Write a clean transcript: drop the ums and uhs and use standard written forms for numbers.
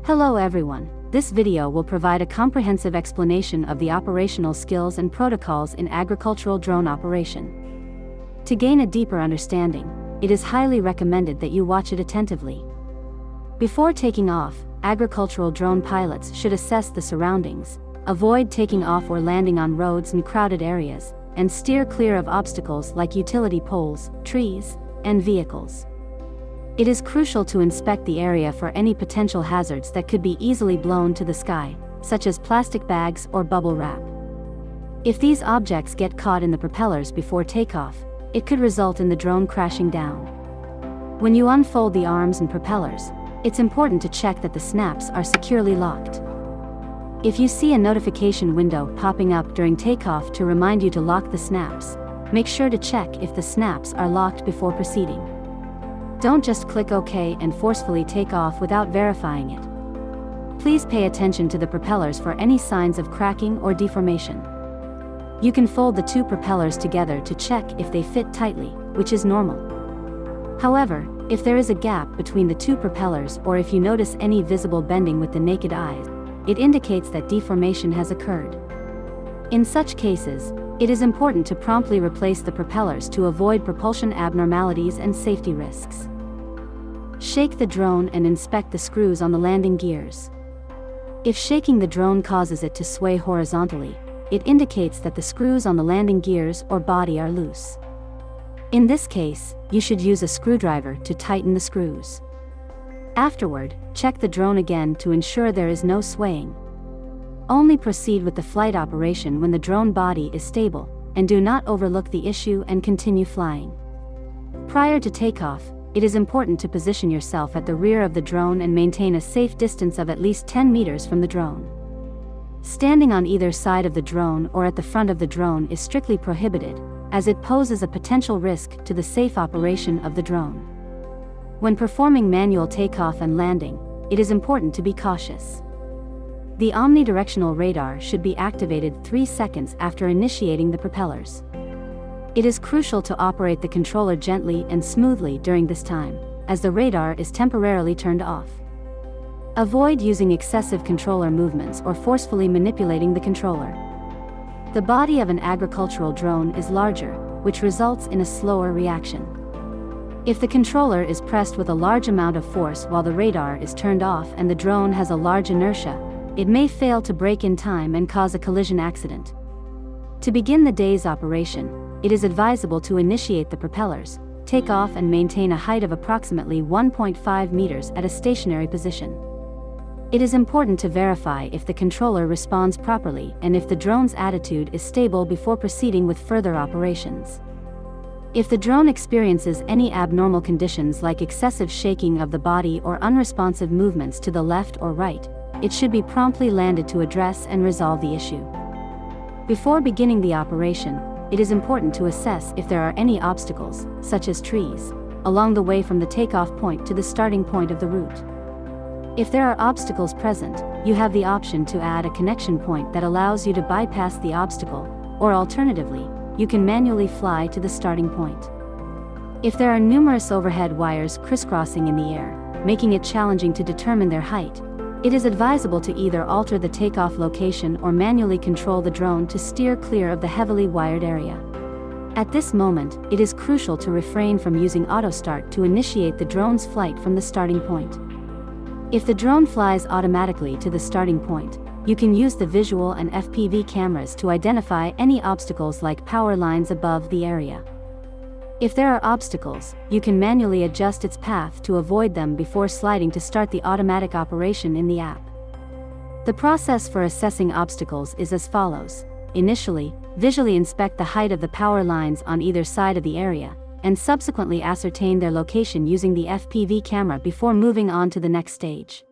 Hello everyone, this video will provide a comprehensive explanation of the operational skills and protocols in agricultural drone operation. To gain a deeper understanding, it is highly recommended that you watch it attentively. Before taking off, agricultural drone pilots should assess the surroundings, avoid taking off or landing on roads and crowded areas, and steer clear of obstacles like utility poles, trees, and vehicles. It is crucial to inspect the area for any potential hazards that could be easily blown to the sky, such as plastic bags or bubble wrap. If these objects get caught in the propellers before takeoff, it could result in the drone crashing down. When you unfold the arms and propellers, it's important to check that the snaps are securely locked. If you see a notification window popping up during takeoff to remind you to lock the snaps, make sure to check if the snaps are locked before proceeding. Don't just click OK and forcefully take off without verifying it. Please pay attention to the propellers for any signs of cracking or deformation. You can fold the two propellers together to check if they fit tightly, which is normal. However, if there is a gap between the two propellers or if you notice any visible bending with the naked eye, it indicates that deformation has occurred. In such cases, it is important to promptly replace the propellers to avoid propulsion abnormalities and safety risks. Shake the drone and inspect the screws on the landing gears. If shaking the drone causes it to sway horizontally, it indicates that the screws on the landing gears or body are loose. In this case, you should use a screwdriver to tighten the screws. Afterward, check the drone again to ensure there is no swaying. Only proceed with the flight operation when the drone body is stable, and do not overlook the issue and continue flying. Prior to takeoff, it is important to position yourself at the rear of the drone and maintain a safe distance of at least 10 meters from the drone. Standing on either side of the drone or at the front of the drone is strictly prohibited, as it poses a potential risk to the safe operation of the drone. When performing manual takeoff and landing, it is important to be cautious. The omnidirectional radar should be activated 3 seconds after initiating the propellers. It is crucial to operate the controller gently and smoothly during this time, as the radar is temporarily turned off. Avoid using excessive controller movements or forcefully manipulating the controller. The body of an agricultural drone is larger, which results in a slower reaction. If the controller is pressed with a large amount of force while the radar is turned off and the drone has a large inertia, it may fail to brake in time and cause a collision accident. To begin the day's operation, it is advisable to initiate the propellers, take off and maintain a height of approximately 1.5 meters at a stationary position. It is important to verify if the controller responds properly and if the drone's attitude is stable before proceeding with further operations. If the drone experiences any abnormal conditions like excessive shaking of the body or unresponsive movements to the left or right, it should be promptly landed to address and resolve the issue. Before beginning the operation, it is important to assess if there are any obstacles, such as trees, along the way from the takeoff point to the starting point of the route. If there are obstacles present, you have the option to add a connection point that allows you to bypass the obstacle, or alternatively, you can manually fly to the starting point. If there are numerous overhead wires crisscrossing in the air, making it challenging to determine their height, it is advisable to either alter the takeoff location or manually control the drone to steer clear of the heavily wired area. At this moment, it is crucial to refrain from using auto start to initiate the drone's flight from the starting point. If the drone flies automatically to the starting point, you can use the visual and FPV cameras to identify any obstacles like power lines above the area. If there are obstacles, you can manually adjust its path to avoid them before sliding to start the automatic operation in the app. The process for assessing obstacles is as follows. Initially, visually inspect the height of the power lines on either side of the area, and subsequently ascertain their location using the FPV camera before moving on to the next stage.